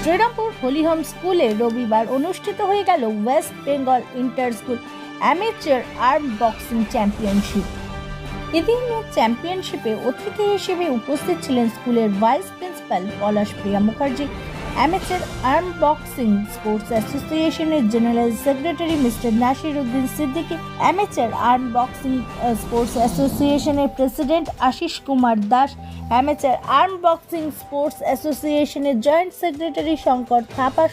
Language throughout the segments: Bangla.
শ্রীরামপুর হলিহোম স্কুলে রবিবার অনুষ্ঠিত হয়ে গেল West Bengal inter school amateur arm boxing championship. এদিনের চ্যাম্পিয়নশিপে অতিথি হিসেবে উপস্থিত ছিলেন স্কুলের vice principal Palash Priya Mukherjee, amateur arm boxing sports অ্যাসোসিয়েশনের general secretary mister Nasir Uddin Siddiqui, amateur arm boxing sports অ্যাসোসিয়েশনের president Ashis Kumar Das, amateur arm boxing sports অ্যাসোসিয়েশনের জয়েন্ট সেক্রেটারি শঙ্কর থাপা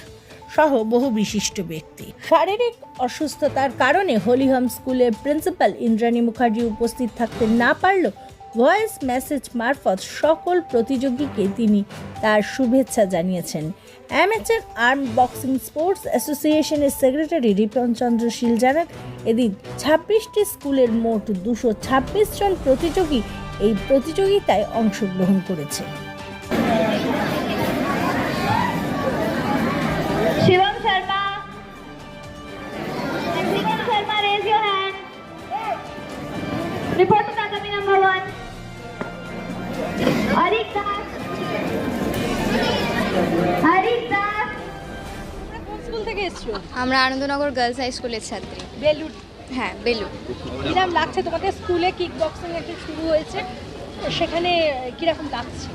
সহ বহু বিশিষ্ট ব্যক্তি। শারীরিক অসুস্থতার কারণে হলিহোম স্কুলের প্রিন্সিপাল ইন্দ্রাণী মুখার্জি উপস্থিত থাকতে না পারলেও ভয়েস মেসেজ মারফত সকল প্রতিযোগীকে তিনি তার শুভেচ্ছা জানিয়েছেন। অ্যামেচার আর্ম বক্সিং স্পোর্টস অ্যাসোসিয়েশনের সেক্রেটারি রিপন চন্দ্র শীল জানান, এদিন 26টি স্কুলের মোট 226 জন প্রতিযোগী এই প্রতিযোগিতায় অংশগ্রহণ করেছে। Shivam Sharma, Shivam Sharma, raise your hand. Report to Tatami number 1. Harik Das. Harik Das. কোন স্কুল থেকে এসছো? আমরা আনন্দনগর গার্লস হাই স্কুলের ছাত্রী। বেলুর। হ্যাঁ, বেলু। কিরকম লাগছে তোমাদের স্কুলে কিক বক্সিং একটা শুরু হয়েছে, সেখানে কিরকম লাগছে?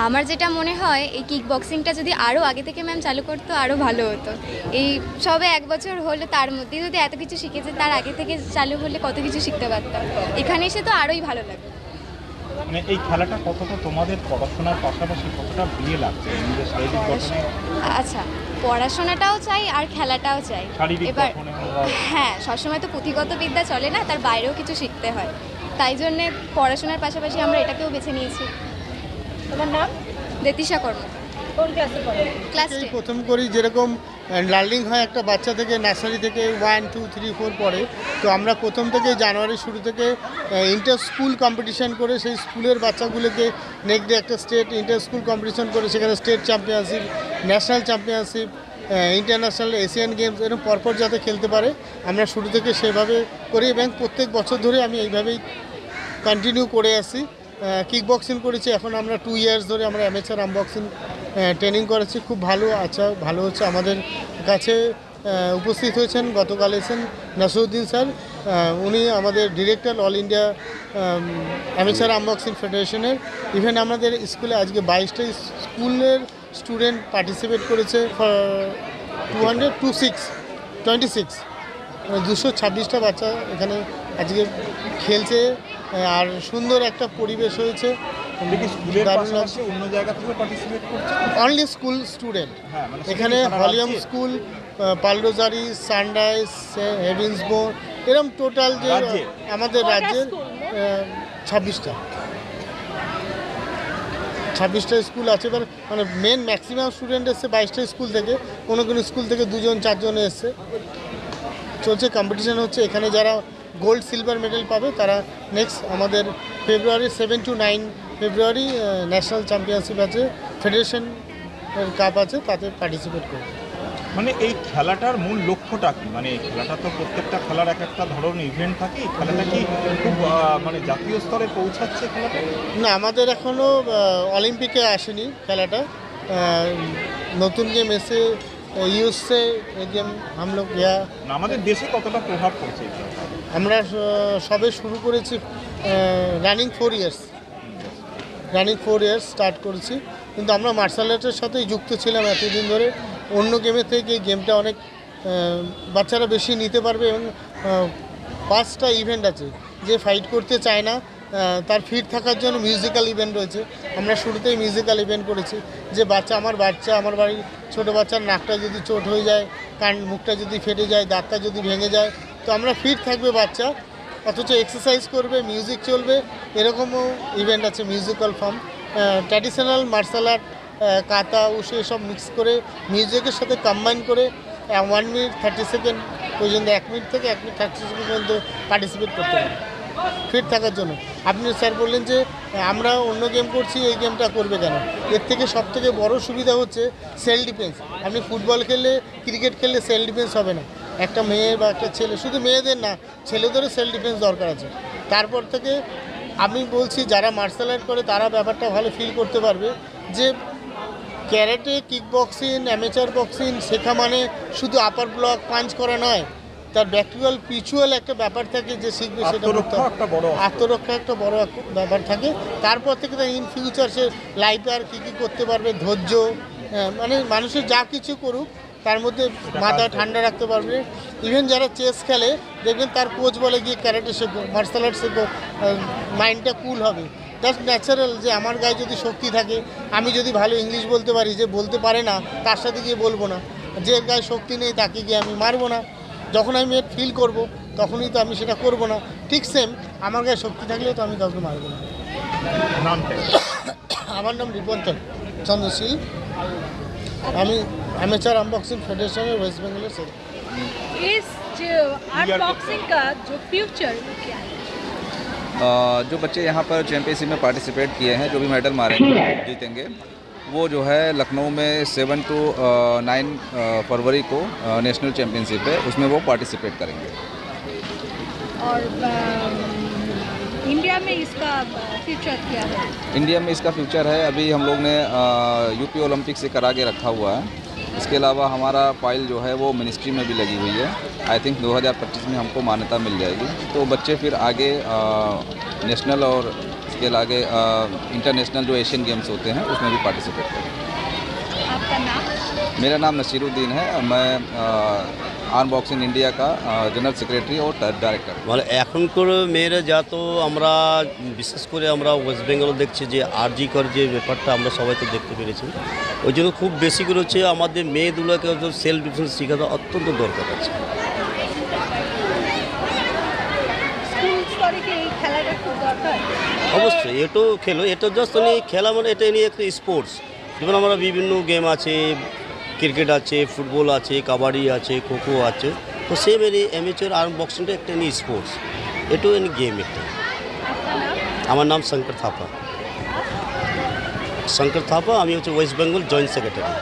আমার যেটা মনে হয় এই কিক বক্সিংটা যদি আরও আগে থেকে ম্যাম চালু করতো আরও ভালো হতো। এই সবে 1 বছর হলো, তার মধ্যে যদি এত কিছু শিখেছে, তার আগে থেকে চালু হলে কত কিছু শিখতে পারতাম। এখানে এসে তো আরোই ভালো লাগে। মানে এই খেলাটা কতটা তোমাদের পড়াশোনার পাশাপাশি কতটা প্রিয় লাগছে নিজের শারীরিক গঠনে? আচ্ছা, পড়াশোনাটাও চাই আর খেলাটাও চাই। এবার হ্যাঁ, সবসময় তো পুঁথিগত বিদ্যা চলে না, তার বাইরেও কিছু শিখতে হয়। তাই জন্যে পড়াশোনার পাশাপাশি আমরা এটাকেও বেছে নিয়েছি। তোমার নাম? দেতিশা কর্ম। কোন ক্লাসে পড়ো? ক্লাস প্রথম করি, যেরকম লার্নিং হয় একটা বাচ্চা থেকে, নার্সারি থেকে 1, 2, 3, 4 পড়ে। তো আমরা প্রথম থেকে জানুয়ারি শুরু থেকে ইন্টার স্কুল কম্পিটিশান করে সেই স্কুলের বাচ্চাগুলোকে নেক্সট ডে একটা স্টেট ইন্টার স্কুল কম্পিটিশান করে সেখানে state championship, national championship, international Asian games এরকম পরপর যাতে খেলতে পারে আমরা শুরু থেকে সেভাবে করি, এবং প্রত্যেক বছর ধরে আমি এইভাবেই কন্টিনিউ করে আসি। কিক বক্সিং করেছি, এখন আমরা 2 ইয়ার্স ধরে আমরা অ্যামেচার আর্ম বক্সিং ট্রেনিং করেছি। খুব ভালো, আচ্ছা ভালো হচ্ছে। আমাদের কাছে উপস্থিত হয়েছেন গতকাল এসেছেন নাসিরউদ্দিন স্যার, উনি আমাদের director all India amateur arm boxing ফেডারেশনের। ইভেন আমাদের স্কুলে আজকে 22টা স্কুলের স্টুডেন্ট পার্টিসিপেট করেছে, 226টা বাচ্চা এখানে আজকে খেলছে, আর সুন্দর একটা পরিবেশ হয়েছে। অন্য জায়গা থেকে পার্টিসিপেট করছে অনলি স্কুল স্টুডেন্ট। এখানে হলিহোম স্কুল, পালরোজারি, সানরাইজ, হেভিন্সবোর, এরকম টোটাল যে আমাদের রাজ্যের 26টা স্কুল আছে। এবার মানে মেন ম্যাক্সিমাম স্টুডেন্ট এসছে 22টা স্কুল থেকে, কোনো কোনো স্কুল থেকে 2জন 4জন এসছে। চলছে, কম্পিটিশান হচ্ছে। এখানে যারা গোল্ড সিলভার মেডেল পাবে তারা নেক্সট আমাদের ফেব্রুয়ারি 7 to 9 ফেব্রুয়ারি ন্যাশনাল চ্যাম্পিয়নশিপ আছে, ফেডারেশন কাপ আছে, তাতে পার্টিসিপেট করবে। মানে এই খেলাটার মূল লক্ষ্যটা কি? মানে এই খেলাটা তো প্রত্যেকটা খেলার একটা ধরনের ইভেন্ট থাকে, এই খেলাটা কি খুব মানে জাতীয় স্তরে পৌঁছাচ্ছে খেলাটা? না, আমাদের এখনও অলিম্পিকে আসেনি খেলাটা, নতুন গেম এসে ইউএসএ গেম হামলোক আমাদের দেশে কতটা প্রভাব পড়ছে? আমরা সবে শুরু করেছি, রানিং 4 ইয়ার্স স্টার্ট করেছি, কিন্তু আমরা মার্শাল আর্টের সাথেই যুক্ত ছিলাম এতদিন ধরে। অন্য গেমের থেকে এই গেমটা অনেক বাচ্চারা বেশি নিতে পারবে, এবং 5টা ইভেন্ট আছে। যে ফাইট করতে চায় না তার ফিট থাকার জন্য মিউজিক্যাল ইভেন্ট রয়েছে। আমরা শুরুতেই মিউজিক্যাল ইভেন্ট করেছি, যে আমার বাড়ির ছোটো বাচ্চার নাকটা যদি চোট হয়ে যায়, মুখটা যদি ফেটে যায়, দাঁতটা যদি ভেঙে যায়, তো আমরা ফিট থাকবে বাচ্চা, অথচ এক্সারসাইজ করবে, মিউজিক চলবে, এরকমও ইভেন্ট আছে। Musical form, traditional martial art, kata, wushu এসব মিক্স করে মিউজিকের সাথে কম্বাইন করে 1 মিনিট 30 সেকেন্ড পর্যন্ত, 1 মিনিট থেকে 1 মিনিট 30 সেকেন্ড পর্যন্ত পার্টিসিপেট করতে পারে ফিট থাকার জন্য। আপনি স্যার বললেন যে আমরা অন্য গেম করছি, এই গেমটা করবে কেন? এর থেকে সবথেকে বড় সুবিধা হচ্ছে সেলফ ডিফেন্স। আপনি ফুটবল খেললে, ক্রিকেট খেললে সেলফ ডিফেন্স হবে না। একটা মেয়ে বা একটা ছেলে, শুধু মেয়েদের না, ছেলেদেরও সেলফ ডিফেন্স দরকার আছে। তারপর থেকে আমি বলছি, যারা মার্শাল আর্ট করে তারা ব্যাপারটা ভালো ফিল করতে পারবে, যে ক্যারেটে, কিক বক্সিং, অ্যামেচার বক্সিং শেখা মানে শুধু আপার ব্লক পাঞ্চ করা নয়, তার ব্যাকটিক্যাল পিচুয়াল একটা ব্যাপার থাকে যে শিখবে সেটা করতে আত্মরক্ষা হবে। একটা বড় আত্মরক্ষা একটা বড় ব্যাপার থাকে। তারপর থেকে তার ইন ফিউচার সে লাইফে আর কী কী করতে পারবে, ধৈর্য, মানে মানুষের যা কিছু করুক তার মধ্যে মাথা ঠান্ডা রাখতে পারবে। ইভেন যারা চেস খেলে দেখবেন তার কোচ বলে গিয়ে ক্যারেটে শেখো, মার্শাল আর্ট শেখো, মাইন্ডটা কুল হবে। জাস্ট ন্যাচারাল যে আমার গায়ে যদি শক্তি থাকে, আমি যদি ভালো ইংলিশ বলতে পারি, যে বলতে পারে না তার সাথে গিয়ে বলবো না, যে গায়ে শক্তি নেই তাকে গিয়ে আমি মারবো না। যখন আমি ফিল করব তখনই তো আমি সেটা করব না। ঠিক সেম আমার গায়ে শক্তি থাকলেও তো আমি কাউকে মারবো না। নামটা আমার নাম রিপন্তন চন্দ্রশীল, আমি amateur unboxing federation West Bengal से। इस अनबॉक्सिंग का जो फ्यूचर क्या है? जो बच्चे यहाँ पर चैंपियनशिप में पार्टिसिपेट किए हैं, जो भी मेडल मारे जीतेंगे, वो जो है लखनऊ में 7 to 9 फरवरी को नेशनल चैम्पियनशिप है, उसमें वो पार्टिसिपेट करेंगे। और इंडिया में इसका फ्यूचर क्या है? इंडिया में इसका फ्यूचर है, अभी हम लोग ने यूपी ओलंपिक से करा के रखा हुआ है। इसके अलावा हमारा फाइल जो है वो मिनिस्ट्री में भी लगी हुई है। आई थिंक 2025 में हमको मान्यता मिल जाएगी, तो बच्चे फिर आगे नेशनल और इसके आगे इंटरनेशनल जो एशियन गेम्स होते हैं उसमें भी पार्टिसिपेट करेंगे। आपका नाम? मेरा नाम नसीरुद्दीन है, मैं আনবক্সিং ইন্ডিয়া का জেনারেল সেক্রেটারি ও ডাইরেক্টর। মানে এখনকার মেয়েরা যা, তো আমরা বিশেষ করে আমরা ওয়েস্ট বেঙ্গল দেখছি যে আরজি কর যে ব্যাপারটা আমরা সবাই তো দেখতে পেরেছি, ওই জন্য খুব বেশি করে হচ্ছে আমাদের মেয়েগুলোকে সেলফ ডিফেন্স শেখানো অত্যন্ত দরকার আছে। স্কুল স্তরে কি এই খেলাটা খুব দরকার? অবশ্যই এটাও খেলো, এটা জাস্ট খেলা মানে এটা নিয়ে একটা স্পোর্টস। যেমন আমরা বিভিন্ন গেম আছে, ক্রিকেট আছে, ফুটবল আছে, কাবাডি আছে, খোখো আছে, তো সেম এর অ্যামেচার আনবক্সিংটা একটা নিয়ে স্পোর্টস, এটাও এনে গেম একটা। আমার নাম শঙ্কর থাপা, আমি হচ্ছে ওয়েস্ট বেঙ্গল জয়েন্ট সেক্রেটারি।